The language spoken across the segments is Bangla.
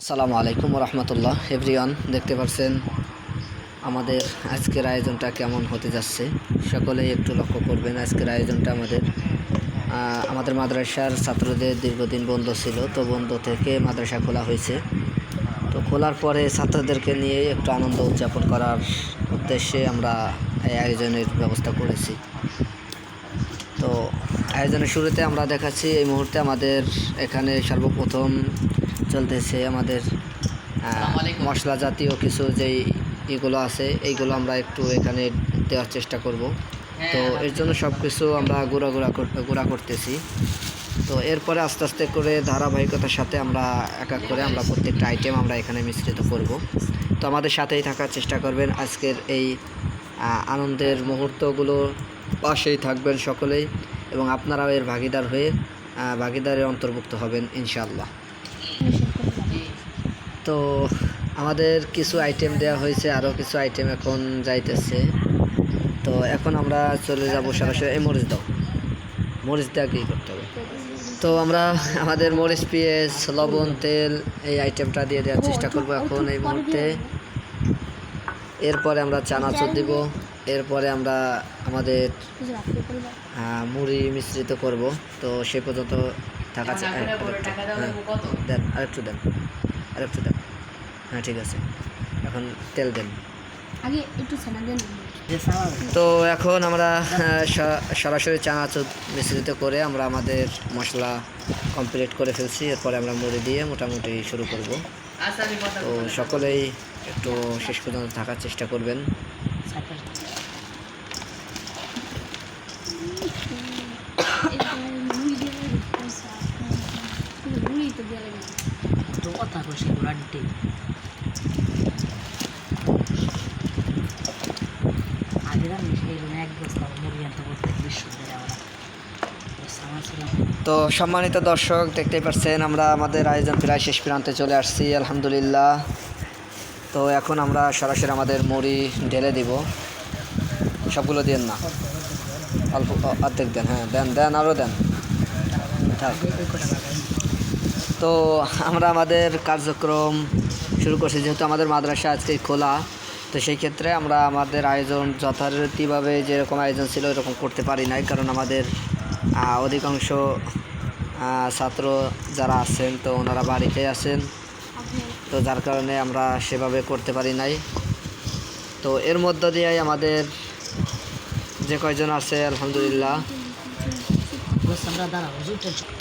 আসসালামু আলাইকুম রহমতুল্লাহ এভরিওয়ান। দেখতে পাচ্ছেন আমাদের আজকের আয়োজনটা কেমন হতে যাচ্ছে, সকলেই একটু লক্ষ্য করবেন। আজকের আয়োজনটা আমাদের মাদ্রাসার ছাত্রদের দীর্ঘদিন বন্ধ ছিল, তো বন্ধ থেকে মাদ্রাসা খোলা হয়েছে। তো খোলার পরে ছাত্রদেরকে নিয়ে একটু আনন্দ উদযাপন করার উদ্দেশ্যে আমরা এই আয়োজনের ব্যবস্থা করেছি। তো আয়োজনের শুরুতে আমরা দেখাচ্ছি এই মুহূর্তে আমাদের এখানে সর্বপ্রথম চলতেছে আমাদের মশলা জাতীয় কিছু যেই এগুলো আছে, এইগুলো আমরা একটু এখানে দেওয়ার চেষ্টা করব। তো এর জন্য সব কিছু আমরা গুঁড়া করতেছি। তো এরপরে আস্তে আস্তে করে ধারাবাহিকতার সাথে আমরা এক এক করে আমরা প্রত্যেকটা আইটেম আমরা এখানে মিশ্রিত করব। তো আমাদের সাথেই থাকার চেষ্টা করবেন, আজকের এই আনন্দের মুহূর্তগুলো পাশেই থাকবেন সকলেই, এবং আপনারাও এর ভাগিদারের অন্তর্ভুক্ত হবেন ইনশাআল্লাহ। তো আমাদের কিছু আইটেম দেওয়া হয়েছে, আরও কিছু আইটেম এখন যাইতেছে। তো এখন আমরা চলে যাব সরাসরি এই মরিচ দেওয়া কী করতে হবে। তো আমরা আমাদের মরিচ, পেঁয়াজ, লবণ, তেল এই আইটেমটা দিয়ে দেওয়ার চেষ্টা করব এখন এই মুহূর্তে। এরপরে আমরা চানাচুর দিব, এরপরে আমরা আমাদের মুড়ি মিশ্রিত করব। তো সে পর্যন্ত থাকা দেন, আরেকটু দেন। হ্যাঁ ঠিক আছে, এখন তেল দেন। তো এখন আমরা সরাসরি চানাচুর মিশ্রিত করে আমরা আমাদের মশলা কমপ্লিট করে ফেলছি। এরপরে আমরা মুড়ি দিয়ে মোটামুটি শুরু করব। তো সকলেই একটু শেষ পর্যন্ত থাকার চেষ্টা করবেন। তো সম্মানিত দর্শক, দেখতেই পাচ্ছেন আমরা আমাদের আয়োজন প্রায় শেষ প্রান্তে চলে আসছি আলহামদুলিল্লাহ। তো এখন আমরা সরাসরি আমাদের মুড়ি ঢেলে দিব। সবগুলো দেন না, অল্প অর্ধেক দেন। হ্যাঁ দেন আরও দেন। তো আমরা আমাদের কার্যক্রম শুরু করছি, যেহেতু আমাদের মাদ্রাসা আজকে খোলা। তো সেই ক্ষেত্রে আমরা আমাদের আয়োজন যথারীতিভাবে যেরকম আয়োজন ছিল এরকম করতে পারি নাই, কারণ আমাদের অধিকাংশ ছাত্র যারা আছেন তো ওনারা বাড়িতে আছেন, তো যার কারণে আমরা সেভাবে করতে পারি নাই। তো এর মধ্য দিয়েই আমাদের যে কয়জন আছে আলহামদুলিল্লাহ।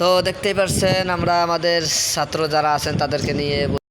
তো দেখতেই পাচ্ছেন আমরা আমাদের ছাত্র যারা আছেন তাদেরকে নিয়ে